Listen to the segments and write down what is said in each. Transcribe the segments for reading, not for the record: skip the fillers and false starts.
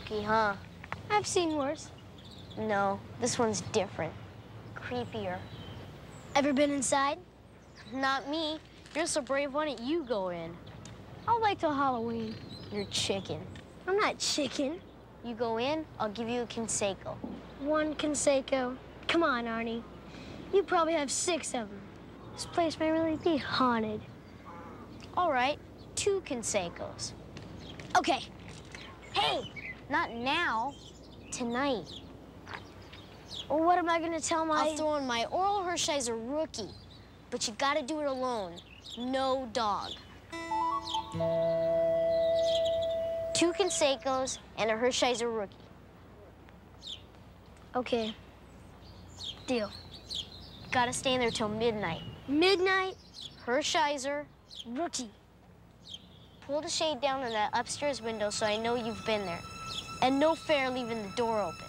spooky, huh? I've seen worse. No, this one's different. Creepier. Ever been inside? Not me. You're so brave, why don't you go in? I'll wait till Halloween. You're chicken. I'm not chicken. You go in, I'll give you a Conseco. One Conseco. Come on, Arnie. You probably have 6 of them. This place may really be haunted. All right, 2 Consecos. Okay. Hey! Not now, tonight. Well, what am I gonna tell my... I'll throw in my oral Hershiser rookie, but you gotta do it alone. No dog. 2 Consecos and a Hershiser rookie. Okay. Deal. Gotta stay in there till midnight. Midnight? Hershiser, Rookie. pull the shade down in that upstairs window so I know you've been there. And no fair leaving the door open.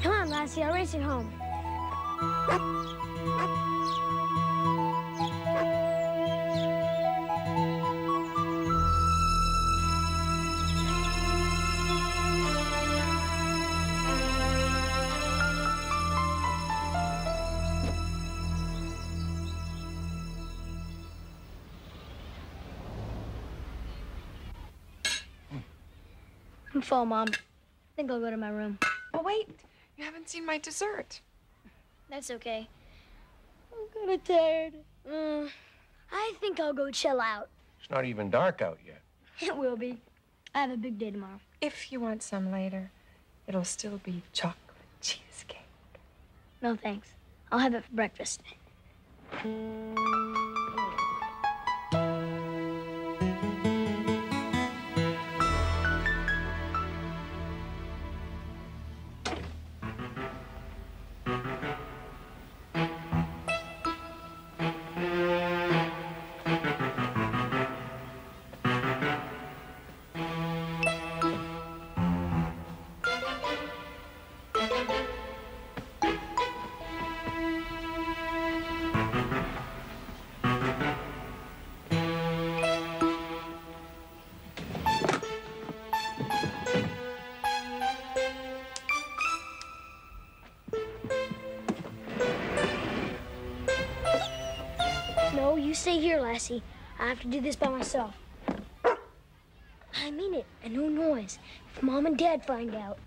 Come on, Lassie, I'll race you home. I'm full, Mom. I think I'll go to my room. Oh, wait. You haven't seen my dessert. That's okay. I'm kind of tired. I think I'll go chill out. It's not even dark out yet. It will be. I have a big day tomorrow. If you want some later, it'll still be chocolate cheesecake. No, thanks. I'll have it for breakfast. No, you stay here, Lassie. I have to do this by myself. I mean it, and no noise. If Mom and Dad find out.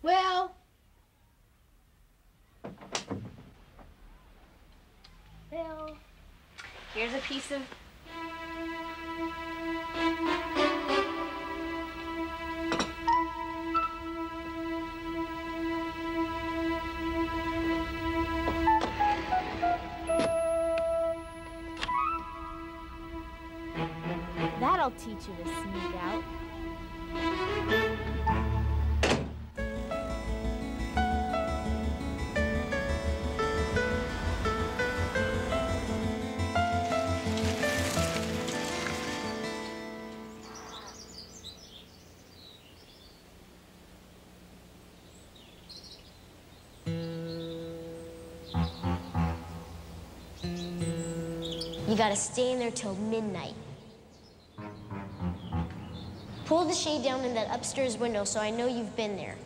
Well, Here's a piece of... That'll teach you to sneak out. You gotta stay in there till midnight. Pull the shade down in that upstairs window so I know you've been there.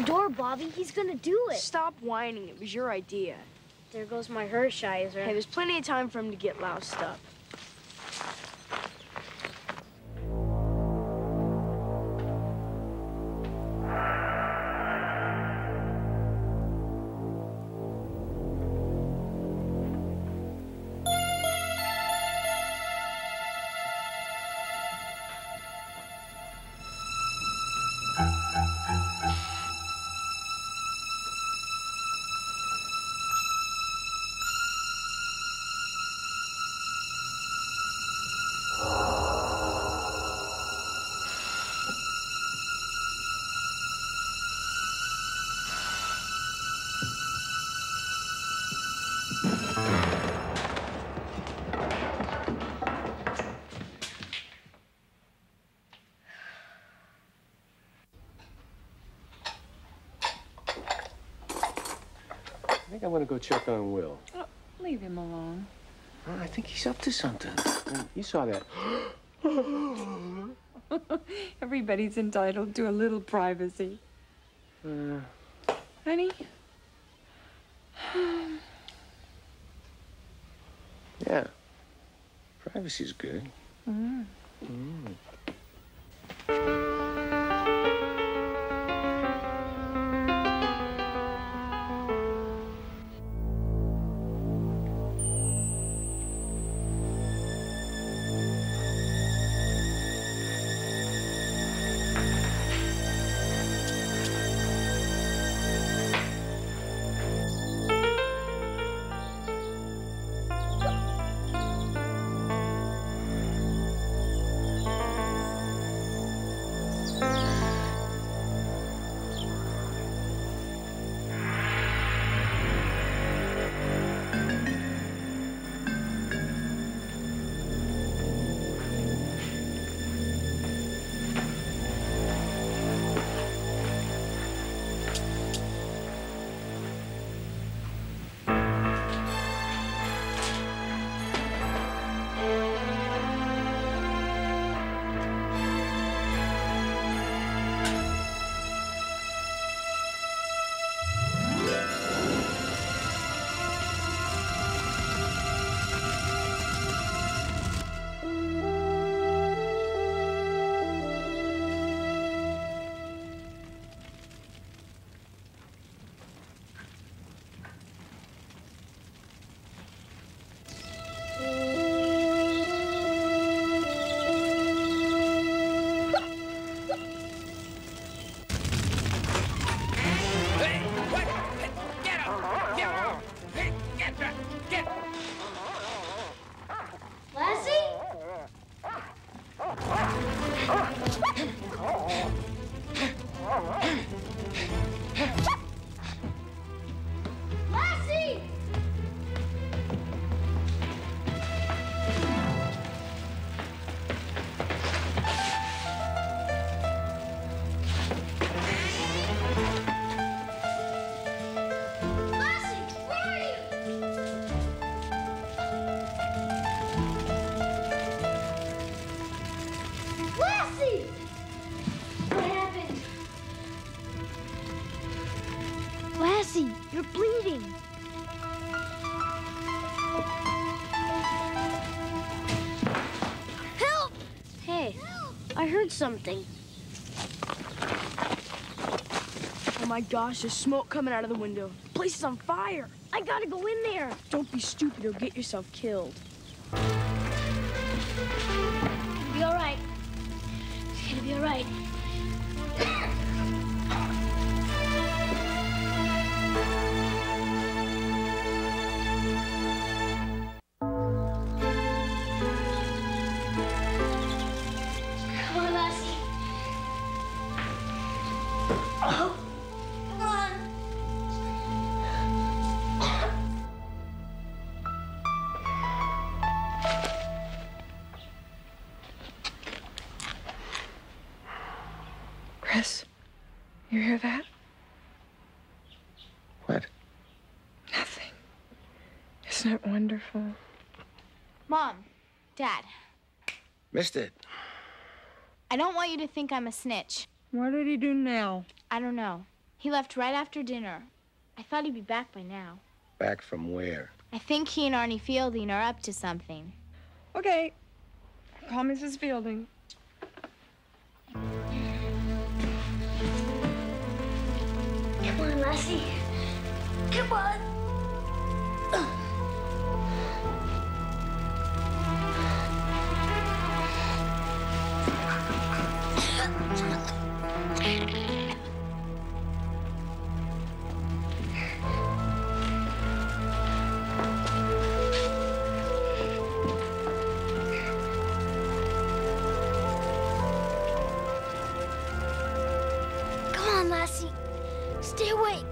the door, Bobby. He's gonna do it. Stop whining. It was your idea. There goes my Hershiser. Hey, there's plenty of time for him to get loused up. I think I'm gonna go check on Will. Oh, leave him alone. Well, I think he's up to something. You saw that. Everybody's entitled to a little privacy. Honey? Yeah. Privacy's good. Lassie! Lassie, where are you? Lassie! What happened? Lassie, you're bleeding. Help! Hey, I heard something. Oh my gosh, there's smoke coming out of the window. The place is on fire. I gotta go in there. Don't be stupid, you'll get yourself killed. It'll be all right. It's gonna be all right. Come on, Lassie. Oh, come on. Chris, you hear that? What? Nothing. Isn't it wonderful? Mom, Dad, Missed it. I don't want you to think I'm a snitch. What did he do now? I don't know. He left right after dinner. I thought he'd be back by now. Back from where? I think he and Arnie Fielding are up to something. Okay. Call Mrs. Fielding. Come on, Lassie. Come on. Come on, Lassie. Stay awake.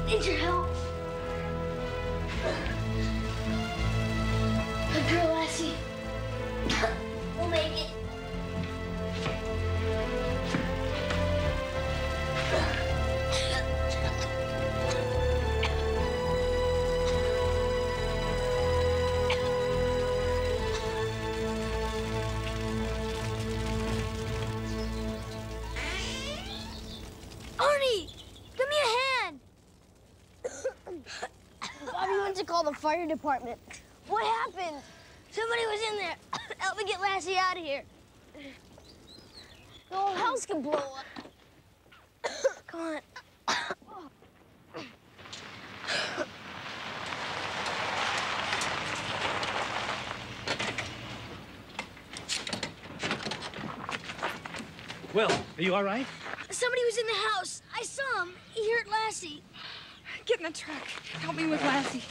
Need your help. Good girl, Lassie. We'll make it. Arnie, give me a hand. Bobby went to call the fire department. What happened? Somebody was in there. Help me get Lassie out of here. The whole house could blow up. Come on. Will, are you all right? Somebody was in the house. I saw him. He hurt Lassie. Get in the truck. Help me with Lassie.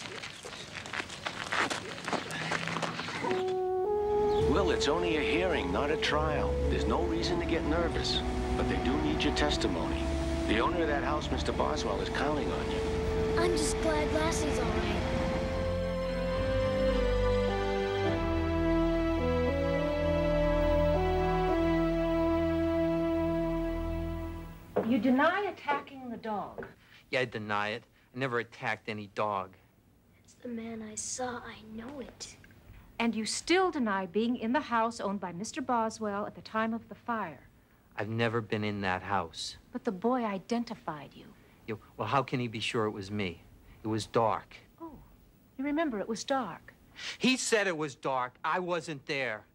Will, it's only a hearing, not a trial. There's no reason to get nervous. But they do need your testimony. The owner of that house, Mr. Boswell, is counting on you. I'm just glad Lassie's all right. You deny attacking the dog. Yeah, I deny it. I never attacked any dog. It's the man I saw. I know it. And you still deny being in the house owned by Mr. Boswell at the time of the fire. I've never been in that house. But the boy identified you. Well, how can he be sure it was me? It was dark. Oh, you remember it was dark. He said it was dark. I wasn't there.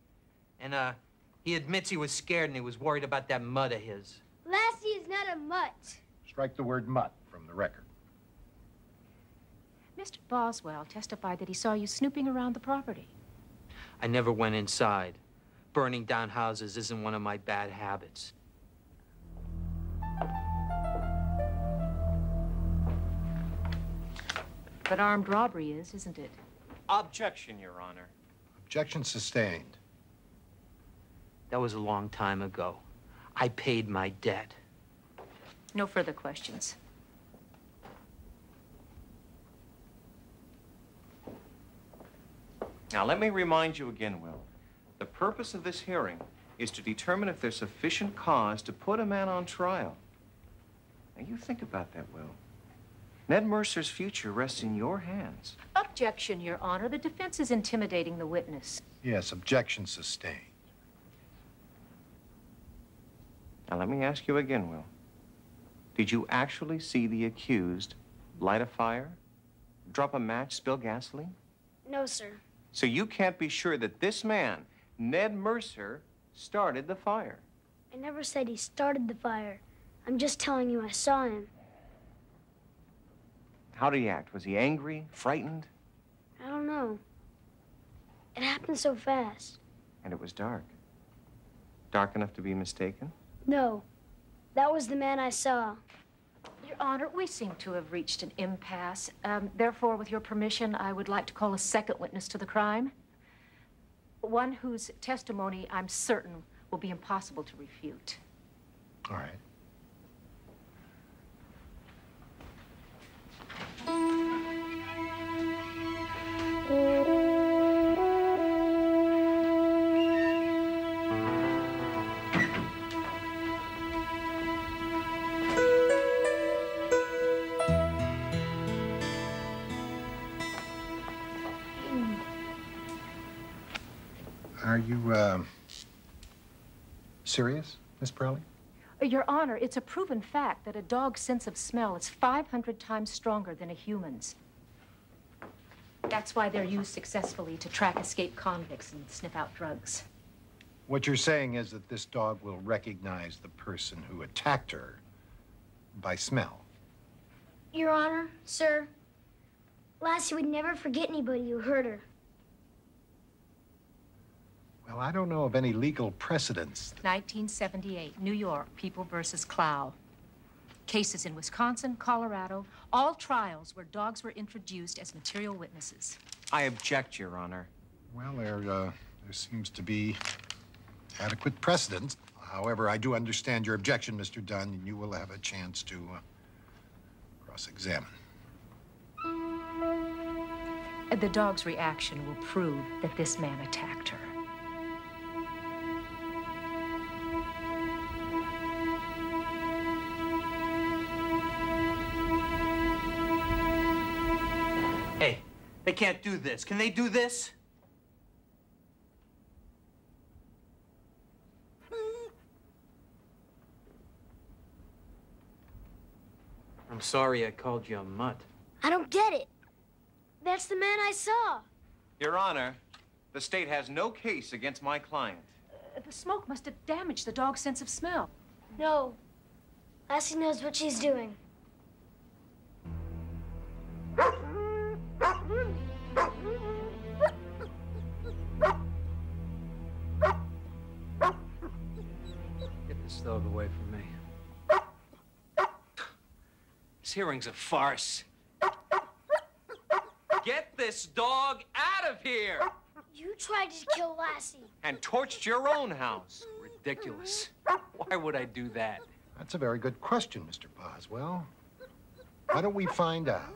And, he admits he was scared and he was worried about that mutt of his. Lassie is not a mutt. Strike the word mutt from the record. Mr. Boswell testified that he saw you snooping around the property. I never went inside. Burning down houses isn't one of my bad habits. But armed robbery is, isn't it? Objection, Your Honor. Objection sustained. That was a long time ago. I paid my debt. No further questions. Now, let me remind you again, Will. The purpose of this hearing is to determine if there's sufficient cause to put a man on trial. Now, you think about that, Will. Ned Mercer's future rests in your hands. Objection, Your Honor. The defense is intimidating the witness. Yes, objection sustained. Now, let me ask you again, Will. Did you actually see the accused light a fire, drop a match, spill gasoline? No, sir. So you can't be sure that this man, Ned Mercer, started the fire. I never said he started the fire. I'm just telling you I saw him. How did he act? Was he angry, frightened? I don't know. It happened so fast. And it was dark. Dark enough to be mistaken? No. That was the man I saw. Your Honor, we seem to have reached an impasse. Therefore, with your permission, I would like to call a second witness to the crime. One whose testimony I'm certain will be impossible to refute. All right. Are you, serious, Miss Crowley? Your Honor, it's a proven fact that a dog's sense of smell is 500 times stronger than a human's. That's why they're used successfully to track escaped convicts and sniff out drugs. What you're saying is that this dog will recognize the person who attacked her by smell. Your Honor, sir, Lassie would never forget anybody who hurt her. Well, I don't know of any legal precedents. 1978, New York, People versus Clow. Cases in Wisconsin, Colorado, all trials where dogs were introduced as material witnesses. I object, Your Honor. Well, there seems to be adequate precedent. However, I do understand your objection, Mr. Dunn, and you will have a chance to cross-examine. The dog's reaction will prove that this man attacked her. Hey, they can't do this. Can they do this? I'm sorry I called you a mutt. I don't get it. That's the man I saw. Your Honor, the state has no case against my client. The smoke must have damaged the dog's sense of smell. No. Lassie knows what she's doing. Get this dog away from me. This hearing's a farce. Get this dog out of here! You tried to kill Lassie. And torched your own house. Ridiculous. Why would I do that? That's a very good question, Mr. Boswell. Why don't we find out?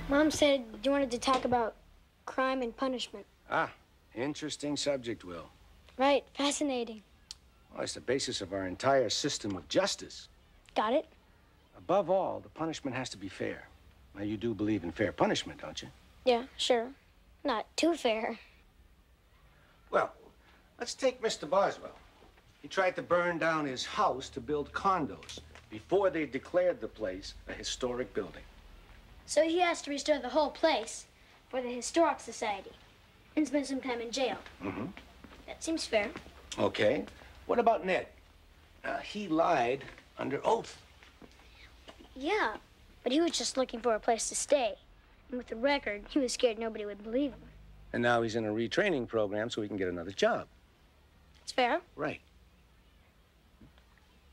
Mom said you wanted to talk about crime and punishment. Ah, interesting subject, Will. Right, fascinating. Well, it's the basis of our entire system of justice. Got it? Above all, the punishment has to be fair. Now, you do believe in fair punishment, don't you? Yeah, sure. Not too fair. Well, let's take Mr. Boswell. He tried to burn down his house to build condos before they declared the place a historic building. So he has to restore the whole place for the Historic Society and spend some time in jail. Mm-hmm. That seems fair. Okay. What about Ned? He lied under oath. Yeah, but he was just looking for a place to stay. And with the record, he was scared nobody would believe him. And now he's in a retraining program so he can get another job. It's fair. Right.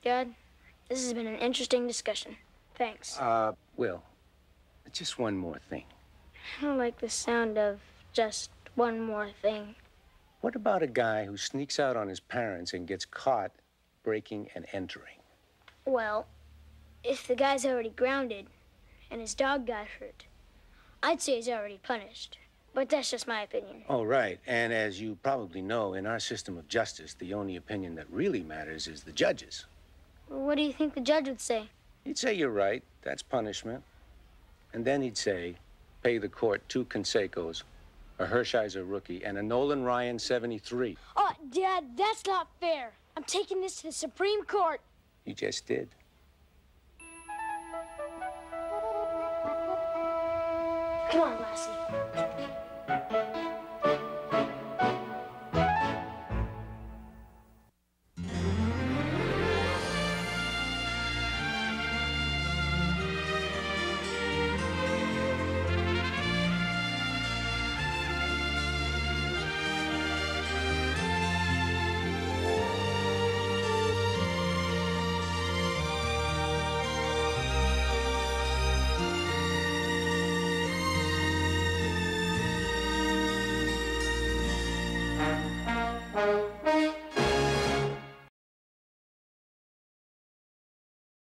Dad, this has been an interesting discussion. Thanks. Will, just one more thing. I don't like the sound of just one more thing. What about a guy who sneaks out on his parents and gets caught breaking and entering? Well, if the guy's already grounded and his dog got hurt, I'd say he's already punished. But that's just my opinion. Oh, right. And as you probably know, in our system of justice, the only opinion that really matters is the judge's. Well, what do you think the judge would say? He'd say you're right. That's punishment. And then he'd say, pay the court 2 Consecos, a Hershiser rookie, and a Nolan Ryan 73. Oh, Dad, that's not fair. I'm taking this to the Supreme Court. You just did. Come on, Lassie.